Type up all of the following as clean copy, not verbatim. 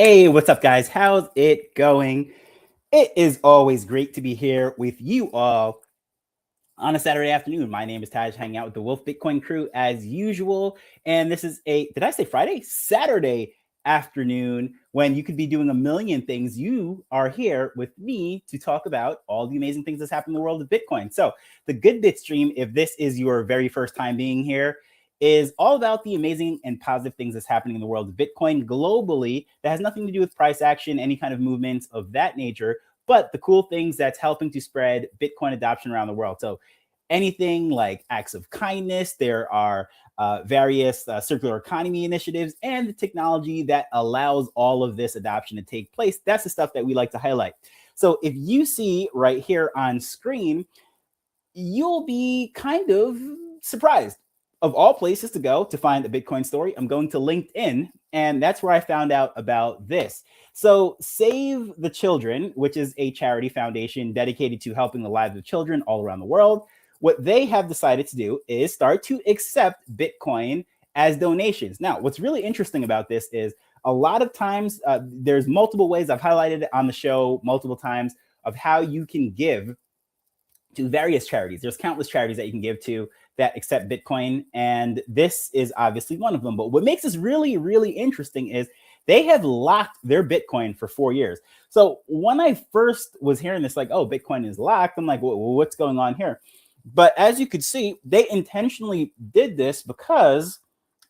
Hey, what's up, guys? How's it going? It is always great to be here with you all on a Saturday afternoon. My name is Taj, hanging out with the Wolf Bitcoin crew as usual. And this is did I say Friday? Saturday afternoon when you could be doing a million things. You are here with me to talk about all the amazing things that's happening in the world of Bitcoin. So, the Good Bit stream, if this is your very first time being here, is all about the amazing and positive things that's happening in the world of Bitcoin globally that has nothing to do with price action, any kind of movements of that nature, but the cool things that's helping to spread Bitcoin adoption around the world. So anything like acts of kindness, there are various circular economy initiatives, and the technology that allows all of this adoption to take place. That's the stuff that we like to highlight. So if you see right here on screen, you'll be kind of surprised. Of all places to go to find a Bitcoin story, I'm going to LinkedIn, and that's where I found out about this. So, Save the Children, which is a charity foundation dedicated to helping the lives of children all around the world, what they have decided to do is start to accept Bitcoin as donations. Now, what's really interesting about this is a lot of times there's multiple ways. I've highlighted it on the show multiple times of how you can give to various charities. There's countless charities that you can give to that accept Bitcoin, and this is obviously one of them. But what makes this really, really interesting is they have locked their Bitcoin for 4 years. So when I first was hearing this, like, oh, Bitcoin is locked, I'm like, well, what's going on here? But as you could see, they intentionally did this because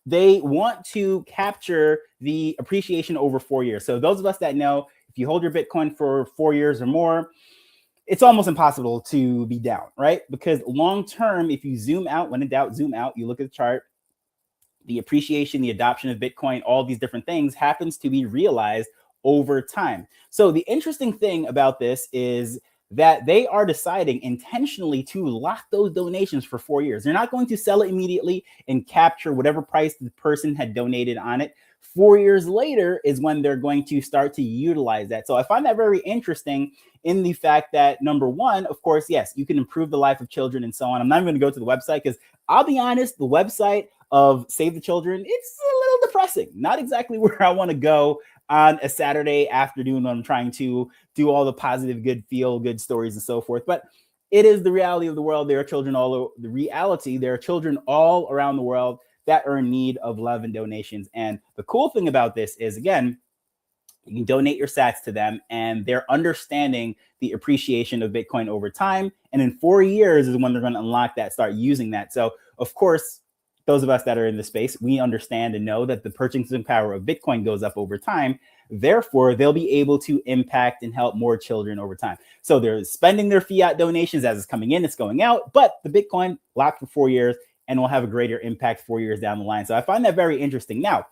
they want to capture the appreciation over 4 years. So those of us that know, if you hold your Bitcoin for 4 years or more, it's almost impossible to be down, right? Because long term, if you zoom out, when in doubt, zoom out, you look at the chart, the appreciation, the adoption of Bitcoin, all these different things happens to be realized over time. So the interesting thing about this is that they are deciding intentionally to lock those donations for 4 years. They're not going to sell it immediately and capture whatever price the person had donated on it. 4 years later is when they're going to start to utilize that. So I find that very interesting in the fact that, number one, of course, yes, you can improve the life of children and so on. I'm not even going to go to the website because I'll be honest, the website of Save the Children, it's a little depressing. Not exactly where I want to go on a Saturday afternoon when I'm trying to do all the positive, good, feel good stories and so forth. But it is the reality of the world. There are children there are children all around the world that are in need of love and donations. And the cool thing about this is, again, you can donate your sats to them, and they're understanding the appreciation of Bitcoin over time. And in 4 years is when they're going to unlock that, start using that. So, of course, those of us that are in the space, we understand and know that the purchasing power of Bitcoin goes up over time. Therefore, they'll be able to impact and help more children over time. So they're spending their fiat donations as it's coming in, it's going out, but the Bitcoin locked for 4 years and will have a greater impact 4 years down the line. So I find that very interesting. Now,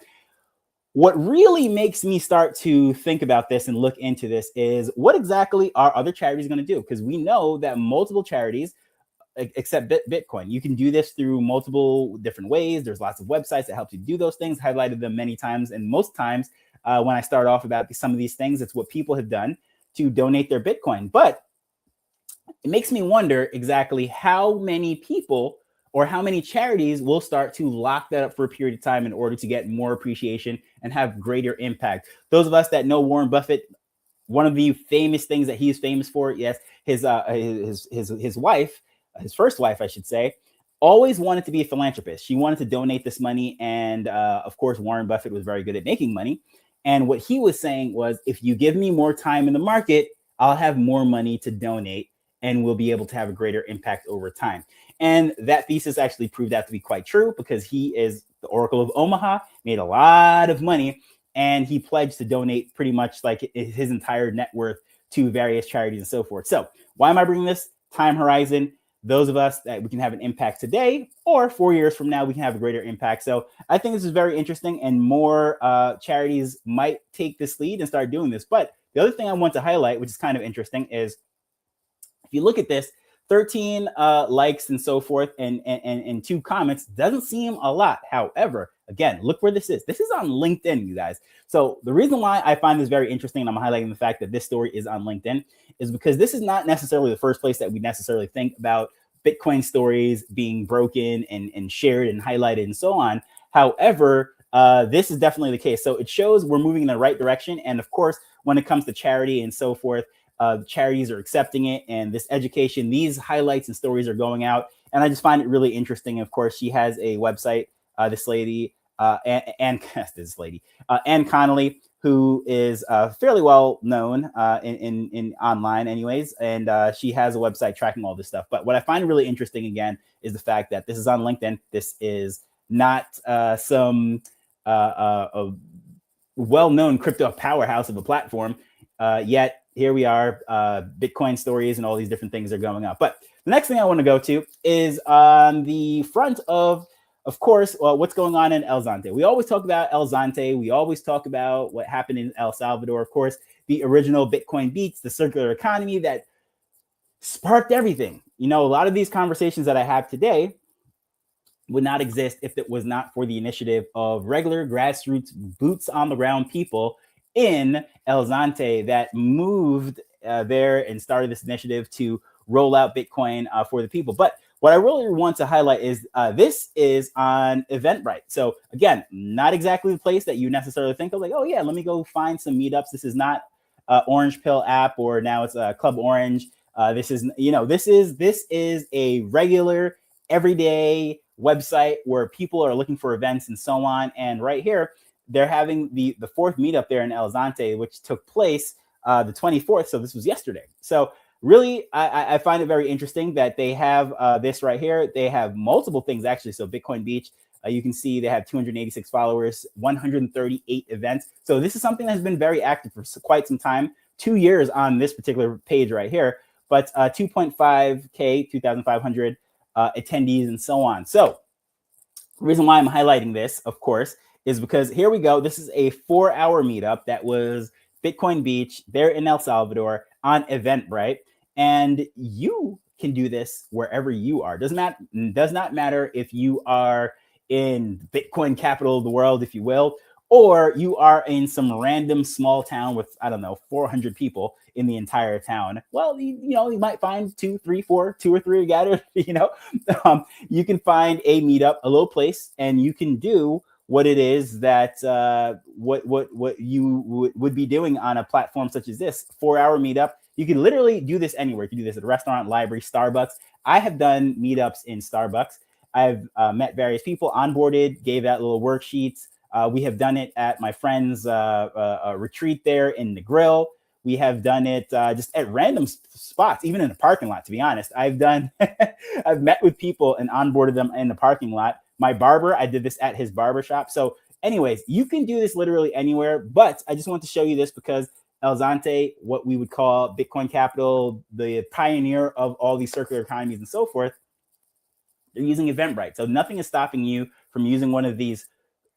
what really makes me start to think about this and look into this is what exactly are other charities going to do? Because we know that multiple charities accept Bitcoin. You can do this through multiple different ways. There's lots of websites that help you do those things. Highlighted them many times. And most times when I start off about some of these things, it's what people have done to donate their Bitcoin. But it makes me wonder exactly how many people or how many charities will start to lock that up for a period of time in order to get more appreciation and have greater impact. Those of us that know Warren Buffett, one of the famous things that he is famous for, yes, his wife, his first wife, I should say, always wanted to be a philanthropist. She wanted to donate this money. And of course, Warren Buffett was very good at making money. And what he was saying was, if you give me more time in the market, I'll have more money to donate and we'll be able to have a greater impact over time. And that thesis actually proved out to be quite true because he is the Oracle of Omaha, made a lot of money, and he pledged to donate pretty much like his entire net worth to various charities and so forth. So why am I bringing this? Time horizon. Those of us that we can have an impact today, or 4 years from now, we can have a greater impact. So I think this is very interesting, and more charities might take this lead and start doing this. But the other thing I want to highlight, which is kind of interesting, is if you look at this, 13 likes and so forth, and 2 comments doesn't seem a lot. However, again, look where this is. This is on LinkedIn, you guys. So the reason why I find this very interesting, and I'm highlighting the fact that this story is on LinkedIn, is because this is not necessarily the first place that we necessarily think about Bitcoin stories being broken and shared and highlighted and so on. However, this is definitely the case. So it shows we're moving in the right direction. And of course, when it comes to charity and so forth, charities are accepting it, and this education, these highlights and stories are going out. And I just find it really interesting. Of course, she has a website, this lady, Anne Connolly, who is fairly well known in online, anyways, and she has a website tracking all this stuff. But what I find really interesting again is the fact that this is on LinkedIn. This is not some well-known crypto powerhouse of a platform. Yet here we are, Bitcoin stories and all these different things are going up. But the next thing I want to go to is on the front of course, what's going on in El Zonte. We always talk about El Zonte. We always talk about what happened in El Salvador. Of course, the original Bitcoin Beach, the circular economy that sparked everything. You know, a lot of these conversations that I have today would not exist if it was not for the initiative of regular grassroots, boots on the ground people in El Zonte that moved there and started this initiative to roll out Bitcoin for the people. But what I really want to highlight is this is on Eventbrite. So again, not exactly the place that you necessarily think of, like, oh yeah, let me go find some meetups. This is not Orange Pill app, or now it's Club Orange. This is, you know, this is a regular everyday website where people are looking for events and so on. And right here, they're having the fourth meetup there in El Zonte, which took place the 24th. So this was yesterday. So really, I find it very interesting that they have this right here. They have multiple things, actually. So Bitcoin Beach, you can see they have 286 followers, 138 events. So this is something that's been very active for quite some time. 2 years on this particular page right here, but 2.5K, 2,500 attendees and so on. So the reason why I'm highlighting this, of course, is because here we go. This is a 4-hour meetup that was Bitcoin Beach there in El Salvador on Eventbrite. And you can do this wherever you are. Does not matter if you are in Bitcoin capital of the world, if you will, or you are in some random small town with, I don't know, 400 people in the entire town. Well, you might find 2, 3, 4, 2 or 3 gathered. You can find a meetup, a little place, and you can do what it is that what you would be doing on a platform such as this 4-hour meetup. You can literally do this anywhere. You can do this at a restaurant, library, Starbucks. I have done meetups in Starbucks. I've met various people, onboarded, gave out little worksheets. We have done it at my friend's retreat there in the grill. We have done it just at random spots, even in the parking lot, to be honest. I've met with people and onboarded them in the parking lot. My barber, I did this at his barbershop. So anyways, you can do this literally anywhere, but I just want to show you this because El Zonte, what we would call Bitcoin capital, the pioneer of all these circular economies and so forth, they're using Eventbrite. So nothing is stopping you from using one of these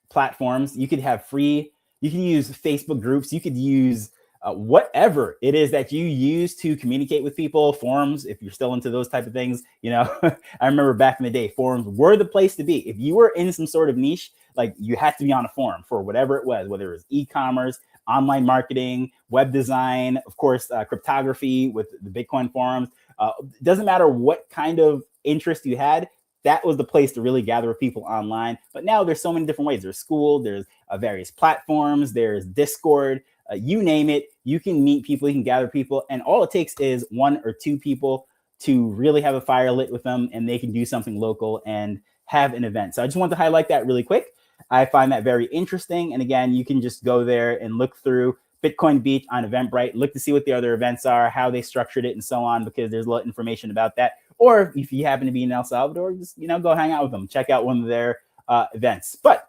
platforms. You could have free, you can use Facebook groups, you could use whatever it is that you use to communicate with people, forums, if you're still into those type of things. I remember back in the day, forums were the place to be. If you were in some sort of niche, like you had to be on a forum for whatever it was, whether it was e-commerce, online marketing, web design, of course, cryptography with the Bitcoin forums. It doesn't matter what kind of interest you had, that was the place to really gather with people online. But now there's so many different ways. There's school, there's various platforms, there's Discord, you name it. You can meet people, you can gather people, and all it takes is 1 or 2 people to really have a fire lit with them, and they can do something local and have an event. So I just want to highlight that really quick. I find that very interesting. And again, you can just go there and look through Bitcoin Beach on Eventbrite, look to see what the other events are, how they structured it, and so on, because there's a lot of information about that. Or if you happen to be in El Salvador, just go hang out with them, check out one of their events. But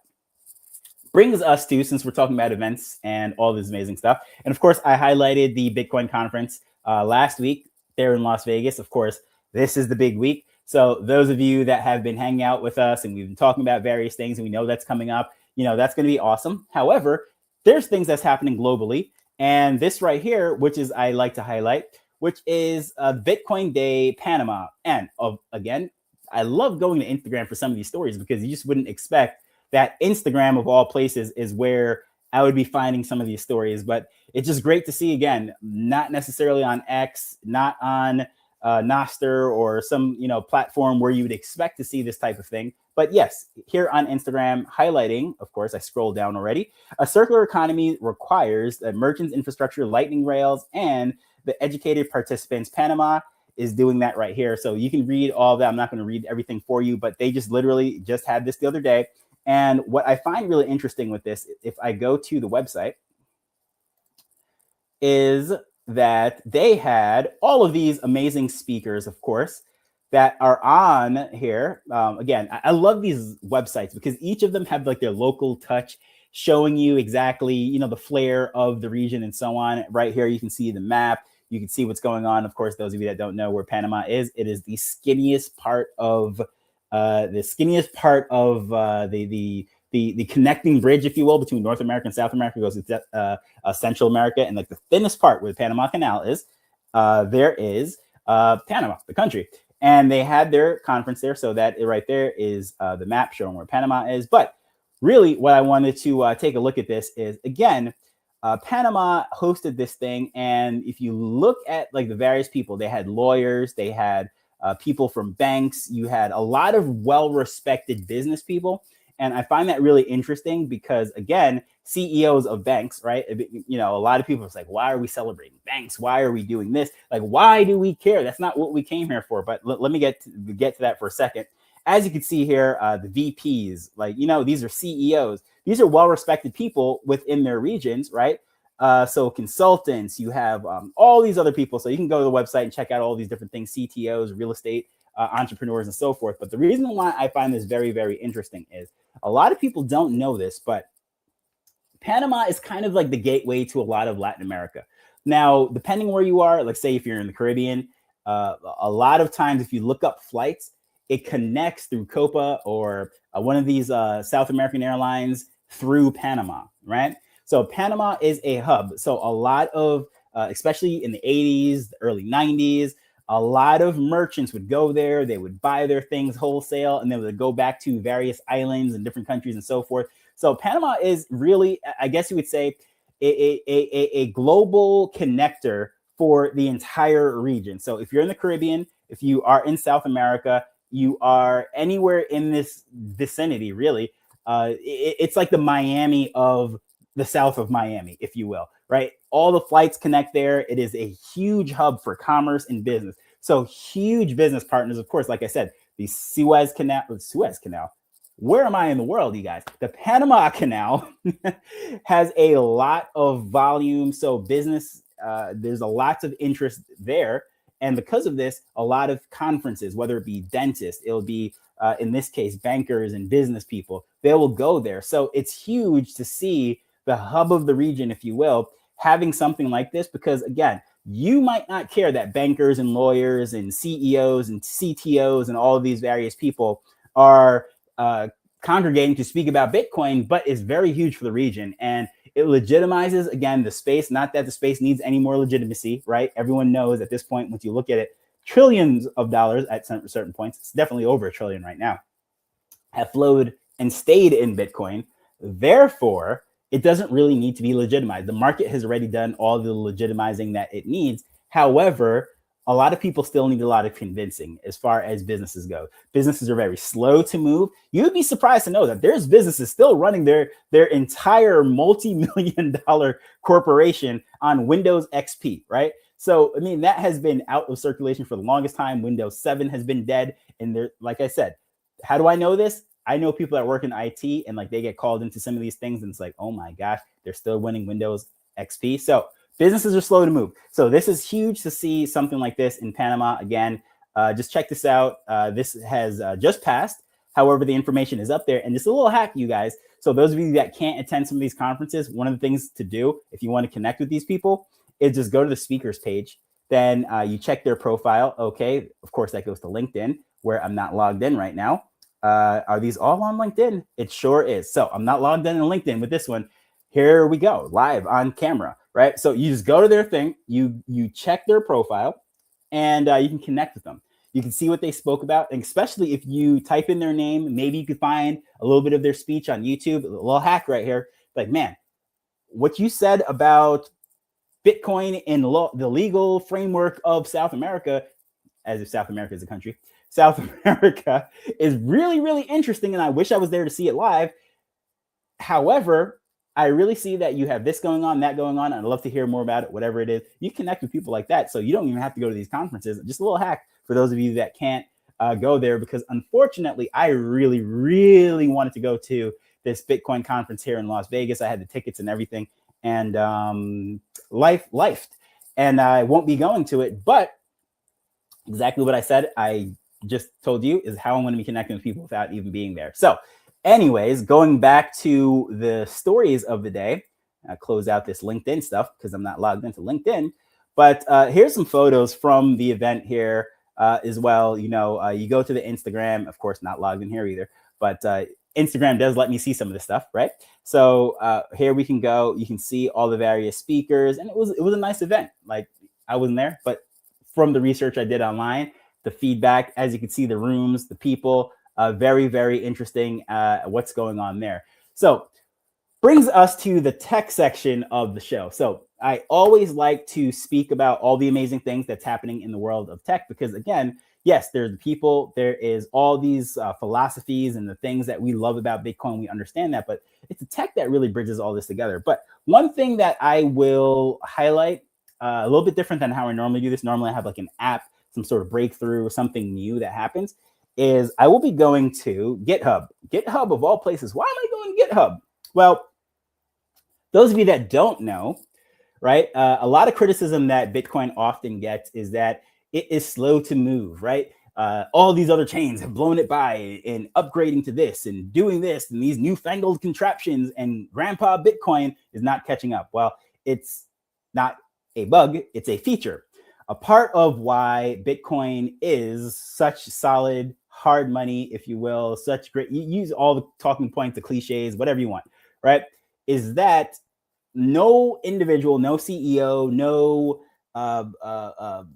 brings us to, since we're talking about events and all this amazing stuff, and of course, I highlighted the Bitcoin conference last week there in Las Vegas. Of course, this is the big week. So those of you that have been hanging out with us and we've been talking about various things and we know that's coming up, that's going to be awesome. However, there's things that's happening globally. And this right here, which is I like to highlight, which is Bitcoin Day Panama. And again, I love going to Instagram for some of these stories because you just wouldn't expect that Instagram of all places is where I would be finding some of these stories. But it's just great to see, again, not necessarily on X, not on Nostr or some platform where you would expect to see this type of thing, But yes, here on Instagram, highlighting, of course, I scrolled down already. A circular economy requires that merchants, infrastructure, lightning rails, and the educated participants. Panama is doing that right here. So you can read all that. I'm not going to read everything for you, but they just literally just had this the other day. And what I find really interesting with this, if I go to the website, is that they had all of these amazing speakers, of course, that are on here. Again, I love these websites because each of them have like their local touch, showing you exactly, you know, the flair of the region and so on. Right here, you can see the map. You can see what's going on. Of course, those of you that don't know where Panama is, it is the skinniest part of the connecting bridge, if you will, between North America and South America. Goes to Central America, and like the thinnest part where the Panama Canal is, there is Panama, the country. And they had their conference there, so that right there is the map showing where Panama is. But really, what I wanted to take a look at this is, again, Panama hosted this thing, and if you look at like the various people, they had lawyers, they had people from banks, you had a lot of well-respected business people. And I find that really interesting because, again, CEOs of banks, right? You know, a lot of people are like, why are we celebrating banks? Why are we doing this? Like, why do we care? That's not what we came here for. But let me get to that for a second. As you can see here, the VPs, like, you know, these are CEOs. These are well-respected people within their regions, right? So consultants, you have all these other people. So you can go to the website and check out all these different things, CTOs, real estate entrepreneurs, and so forth. But the reason why I find this very, very interesting is a lot of people don't know this, but Panama is kind of like the gateway to a lot of Latin America. Now, depending where you are, like say if you're in the Caribbean, a lot of times if you look up flights, it connects through Copa or one of these South American airlines through Panama, right? So Panama is a hub. So a lot of, especially in the 80s, the early 90s, a lot of merchants would go there. They would buy their things wholesale, and then they would go back to various islands and different countries and so forth. So Panama is really, I guess you would say, a global connector for the entire region. So if you're in the Caribbean, if you are in South America, you are anywhere in this vicinity, really, it's like the Miami of the south of Miami, if you will, right? All the flights connect there. It is a huge hub for commerce and business. So huge business partners, of course, like I said, the Suez Canal. Where am I in the world, you guys? The Panama Canal has a lot of volume. So business, there's a lot of interest there. And because of this, a lot of conferences, whether it be dentists, it'll be, in this case, bankers and business people, they will go there. So it's huge to see the hub of the region, if you will, having something like this, because again, you might not care that bankers and lawyers and CEOs and CTOs and all of these various people are congregating to speak about Bitcoin, but it's very huge for the region. And it legitimizes, again, the space. Not that the space needs any more legitimacy, right? Everyone knows at this point, once you look at it, trillions of dollars at certain points, it's definitely over $1 trillion right now, have flowed and stayed in Bitcoin. Therefore, it doesn't really need to be legitimized. The market has already done all the legitimizing that it needs. However, a lot of people still need a lot of convincing as far as businesses go. Businesses are very slow to move. You'd be surprised to know that there's businesses still running their entire multi-million-dollar corporation on Windows XP, right? So, I mean, that has been out of circulation for the longest time. Windows 7 has been dead. And there, like I said, how do I know this? I know people that work in IT and like they get called into some of these things and it's like, oh my gosh, they're still winning Windows XP. So businesses are slow to move. So this is huge to see something like this in Panama. Again, just check this out. This has just passed. However, the information is up there. And just a little hack, you guys. So those of you that can't attend some of these conferences, one of the things to do if you want to connect with these people is just go to the speakers page. Then you check their profile. Okay, of course, that goes to LinkedIn, where I'm not logged in right now. Are these all on LinkedIn? It sure is. So I'm not logged in on LinkedIn with this one. Here we go, live on camera, right? So you just go to their thing, you check their profile, and you can connect with them. You can see what they spoke about, and especially if you type in their name, maybe you could find a little bit of their speech on YouTube. A little hack right here. Like, man, what you said about Bitcoin in the legal framework of South America, as if South America is a country, South America is really, really interesting. And I wish I was there to see it live. However, I really see that you have this going on, that going on. I'd love to hear more about it, whatever it is. You connect with people like that. So you don't even have to go to these conferences. Just a little hack for those of you that can't go there, because unfortunately, I really, really wanted to go to this Bitcoin conference here in Las Vegas. I had the tickets and everything, and life, and I won't be going to it. But exactly what I said, I just told you, is how I'm going to be connecting with people without even being there. So anyways, going back to the stories of the day, I'll close out this LinkedIn stuff because I'm not logged into LinkedIn. But here's some photos from the event here as well. You go to the Instagram, of course, not logged in here either, but Instagram does let me see some of this stuff, right? So here we can go. You can see all the various speakers, and it was a nice event. Like, I wasn't there, but from the research I did online, the feedback, as you can see, the rooms, the people, very, very interesting what's going on there. So brings us to the tech section of the show. So I always like to speak about all the amazing things that's happening in the world of tech, because again, yes, there's the people, there is all these philosophies and the things that we love about Bitcoin. We understand that, but it's the tech that really bridges all this together. But one thing that I will highlight, a little bit different than how I normally do this. Normally I have like an app, some sort of breakthrough, something new that happens, is I will be going to GitHub. GitHub of all places. Why am I going to GitHub? Well, those of you that don't know, right? A lot of criticism that Bitcoin often gets is that it is slow to move, right? All these other chains have blown it by in upgrading to this and doing this and these newfangled contraptions, and Grandpa Bitcoin is not catching up. Well, it's not a bug, it's a feature. A part of why Bitcoin is such solid, hard money, if you will, such great, you use all the talking points, the cliches, whatever you want, right? Is that no individual, no CEO, no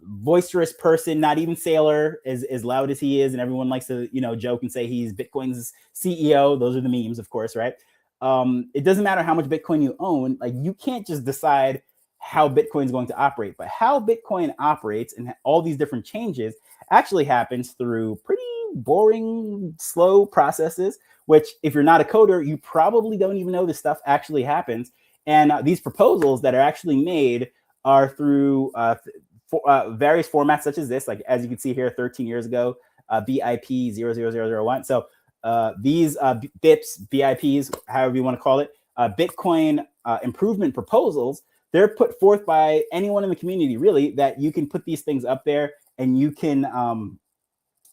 boisterous person, not even Saylor, as loud as he is, and everyone likes to joke and say he's Bitcoin's CEO. Those are the memes, of course, right? It doesn't matter how much Bitcoin you own. Like, you can't just decide how Bitcoin is going to operate, but how Bitcoin operates and all these different changes actually happens through pretty boring, slow processes, which if you're not a coder, you probably don't even know this stuff actually happens. And these proposals that are actually made are through various formats such as this, like as you can see here, 13 years ago, BIP 00001. So these BIPs, BIPs, however you want to call it, Bitcoin improvement proposals, they're put forth by anyone in the community, really, that you can put these things up there and you can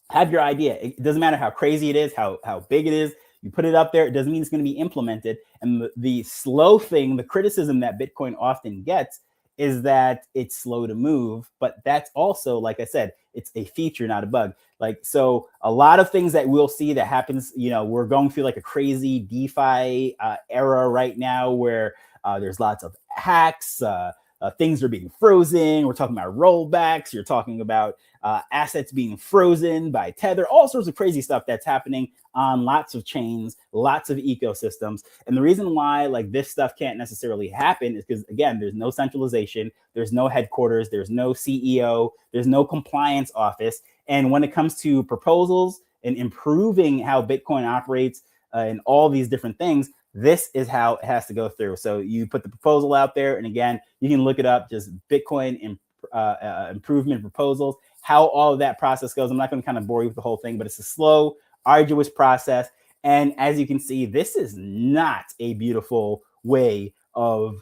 have your idea. It doesn't matter how crazy it is, how big it is. You put it up there, it doesn't mean it's going to be implemented. And the slow thing, the criticism that Bitcoin often gets is that it's slow to move. But that's also, like I said, it's a feature, not a bug. Like, so a lot of things that we'll see that happens, we're going through like a crazy DeFi era right now where there's lots of hacks, things are being frozen. We're talking about rollbacks. You're talking about assets being frozen by Tether, all sorts of crazy stuff that's happening on lots of chains, lots of ecosystems. And the reason why like this stuff can't necessarily happen is because, again, there's no centralization, there's no headquarters, there's no CEO, there's no compliance office. And when it comes to proposals and improving how Bitcoin operates and all these different things, this is how it has to go through. So you put the proposal out there, and again, you can look it up, just Bitcoin improvement proposals, how all of that process goes. I'm not going to kind of bore you with the whole thing, but it's a slow, arduous process. And as you can see, this is not a beautiful way of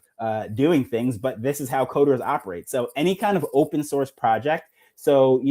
doing things, but this is how coders operate. So any kind of open source project. So,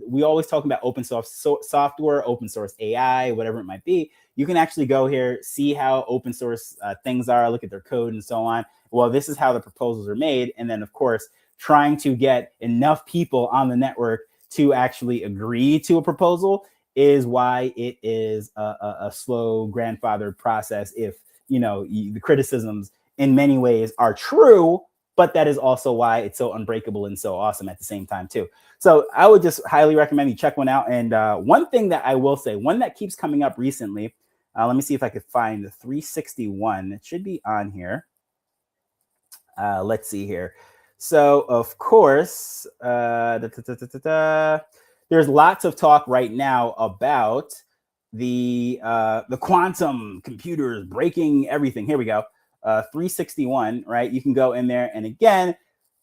we always talk about open source software, open source AI, whatever it might be. You can actually go here, see how open source things are, look at their code and so on. Well, this is how the proposals are made. And then, of course, trying to get enough people on the network to actually agree to a proposal is why it is a slow grandfathered process. If, the criticisms in many ways are true, but that is also why it's so unbreakable and so awesome at the same time too. So I would just highly recommend you check one out. And one thing that I will say, one that keeps coming up recently, let me see if I could find the 361. It should be on here. Let's see here. So of course, there's lots of talk right now about the quantum computers breaking everything. Here we go. 361, right? You can go in there, and again,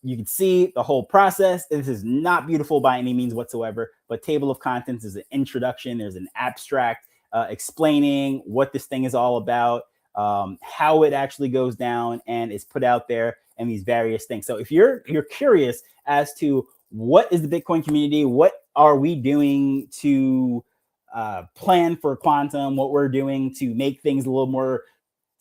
you can see the whole process. This is not beautiful by any means whatsoever, but table of contents is an introduction. There's an abstract explaining what this thing is all about, how it actually goes down, and is put out there, and these various things. So if you're curious as to what is the Bitcoin community, what are we doing to plan for quantum, what we're doing to make things a little more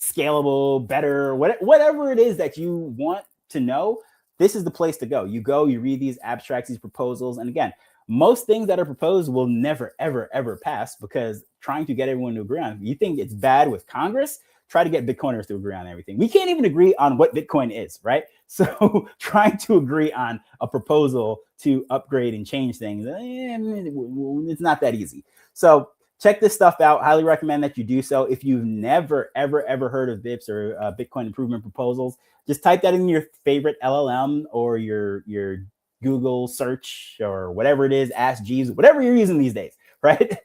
scalable, better, whatever it is that you want to know, this is the place to go. You go, you read these abstracts, these proposals. And again, most things that are proposed will never, ever, ever pass, because trying to get everyone to agree on, you think it's bad with Congress, try to get Bitcoiners to agree on everything. We can't even agree on what Bitcoin is, right? So trying to agree on a proposal to upgrade and change things, it's not that easy. So check this stuff out. Highly recommend that you do so. If you've never, ever, ever heard of BIPs or Bitcoin improvement proposals, just type that in your favorite LLM or your Google search or whatever it is, Ask Jeeves, whatever you're using these days, right?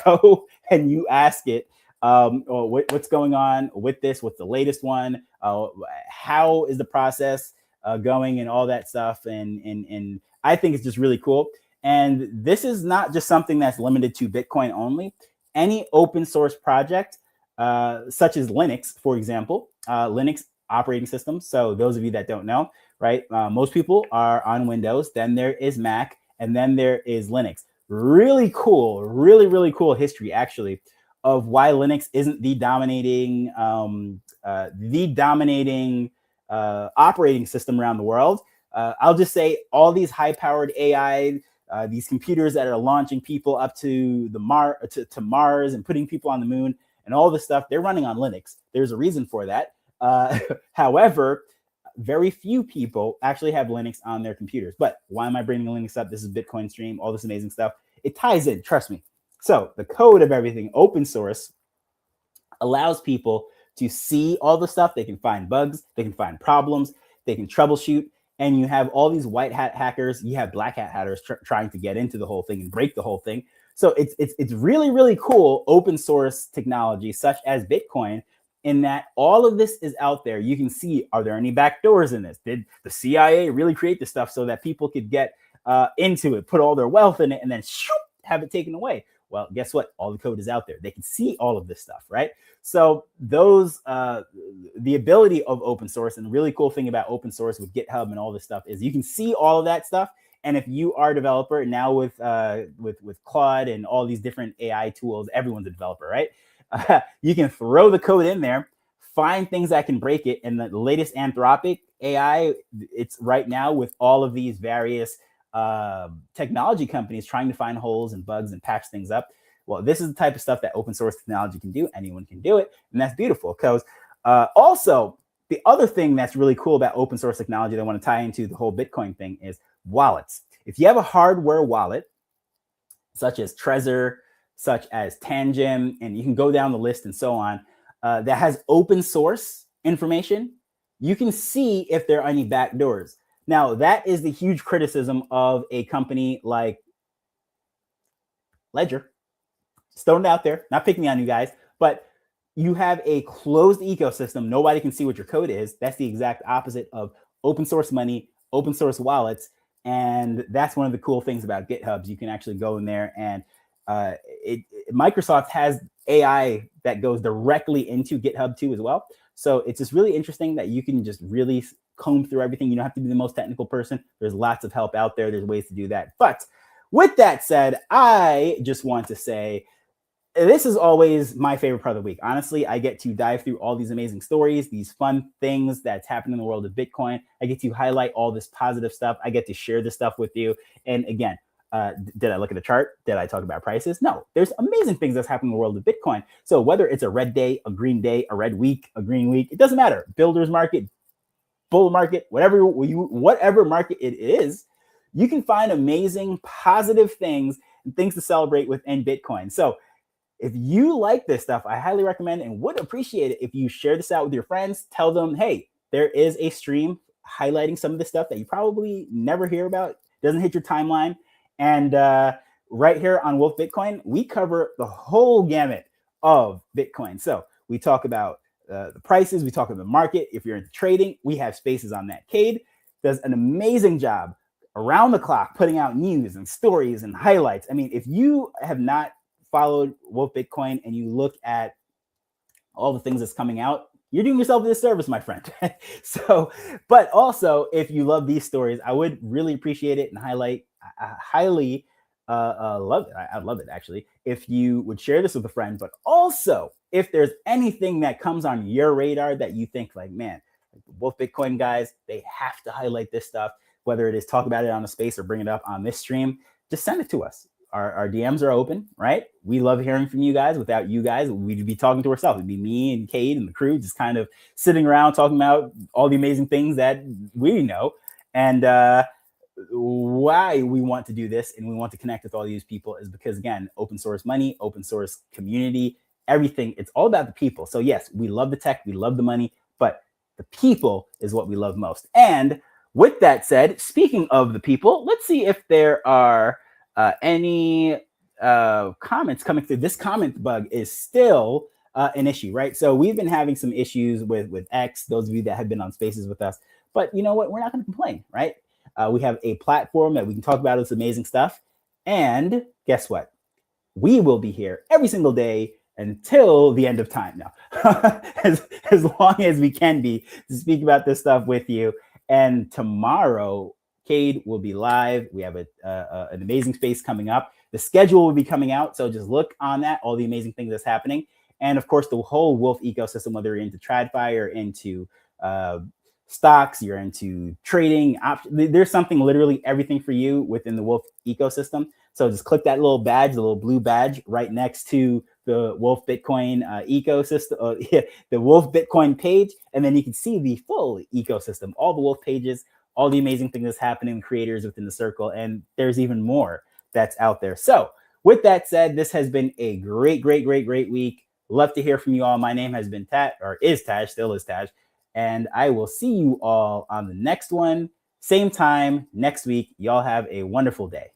Go and you ask it, what's going on with this, what's the latest one, how is the process going, and all that stuff. And I think it's just really cool. And this is not just something that's limited to Bitcoin only. Any open source project, such as Linux, for example, Linux operating system. So those of you that don't know, right, most people are on Windows, then there is Mac, and then there is Linux. Really cool, really cool history, actually, of why Linux isn't the dominating operating system around the world. I'll just say all these high-powered AI, these computers that are launching people up to the to Mars and putting people on the moon and all this stuff, they're running on Linux. There's a reason for that. However, very few people actually have Linux on their computers. But why am I bringing Linux up? This is Bitcoin Stream, all this amazing stuff. It ties in, trust me. So the code of everything, open source, allows people to see all the stuff. They can find bugs, they can find problems, they can troubleshoot. And you have all these white hat hackers, you have black hat hackers trying to get into the whole thing and break the whole thing. So it's really cool open source technology such as Bitcoin, in that all of this is out there. You can see, are there any backdoors in this? Did the CIA really create this stuff so that people could get into it, put all their wealth in it, and then shoop, have it taken away? Well, guess what? All the code is out there. They can see all of this stuff, right? So those, the ability of open source, and the really cool thing about open source with GitHub and all this stuff is you can see all of that stuff. And if you are a developer now with Claude and all these different AI tools, everyone's a developer, right? You can throw the code in there, find things that can break it. And the latest Anthropic AI, it's right now with all of these various technology companies trying to find holes and bugs and patch things up. Well, this is the type of stuff that open source technology can do. Anyone can do it. And that's beautiful, because also the other thing that's really cool about open source technology that I want to tie into the whole Bitcoin thing is wallets. If you have a hardware wallet, such as Trezor, such as Tangem, and you can go down the list and so on, that has open source information, you can see if there are any backdoors. Now, that is the huge criticism of a company like Ledger. Just throwing it out there, not picking on you guys, but you have a closed ecosystem. Nobody can see what your code is. That's the exact opposite of open source money, open source wallets. And that's one of the cool things about GitHubs. You can actually go in there, and Microsoft has AI that goes directly into GitHub too as well. So it's just really interesting that you can just really comb through everything. You don't have to be the most technical person. There's lots of help out there. There's ways to do that. But with that said, I just want to say, this is always my favorite part of the week. Honestly, I get to dive through all these amazing stories, these fun things that's happening in the world of Bitcoin. I get to highlight all this positive stuff. I get to share this stuff with you. And again, did I look at the chart? Did I talk about prices? No, there's amazing things that's happening in the world of Bitcoin. So whether it's a red day, a green day, a red week, a green week, it doesn't matter. Builder's market, bull market, whatever market it is, you can find amazing positive things and things to celebrate within Bitcoin. So if you like this stuff, I highly recommend and would appreciate it if you share this out with your friends. Tell them, hey, there is a stream highlighting some of the stuff that you probably never hear about, doesn't hit your timeline. And right here on Wolf Bitcoin, we cover the whole gamut of Bitcoin. So we talk about the prices, we talk about the market. If you're into trading, we have spaces on that. Cade does an amazing job around the clock putting out news and stories and highlights. I mean, if you have not followed Wolf Bitcoin and you look at all the things that's coming out, you're doing yourself a disservice, my friend. So, but also, if you love these stories, I would really appreciate it and highlight. I highly love it. I love it actually. If you would share this with a friend, but also if there's anything that comes on your radar that you think like, man, Wolf Bitcoin guys, they have to highlight this stuff, whether it is talk about it on a space or bring it up on this stream, just send it to us. Our DMs are open, right? We love hearing from you guys. Without you guys, we'd be talking to ourselves. It'd be me and Cade and the crew just kind of sitting around talking about all the amazing things that we know and why we want to do this and we want to connect with all these people is because, again, open source money, open source community, everything. It's all about the people. So yes, we love the tech, we love the money, but the people is what we love most. And with that said, speaking of the people, let's see if there are any comments coming through. This comment bug is still an issue, right? So we've been having some issues with X, those of you that have been on spaces with us, but you know what? We're not going to complain, right? We have a platform that we can talk about this amazing stuff. And guess what? We will be here every single day until the end of time now, as long as we can be to speak about this stuff with you. And tomorrow, Cade will be live. We have an amazing space coming up. The schedule will be coming out. So just look on that, all the amazing things that's happening. And of course, the whole Wolf ecosystem, whether you're into TradFi or into stocks, you're into trading, there's something, literally everything for you within the Wolf ecosystem. So just click that little badge, the little blue badge right next to the Wolf Bitcoin ecosystem, the Wolf Bitcoin page. And then you can see the full ecosystem, all the Wolf pages, all the amazing things that's happening, creators within the circle, and there's even more that's out there. So with that said, this has been a great week. Love to hear from you all. My name has been Taj, still is Taj, and I will see you all on the next one, same time next week. Y'all have a wonderful day.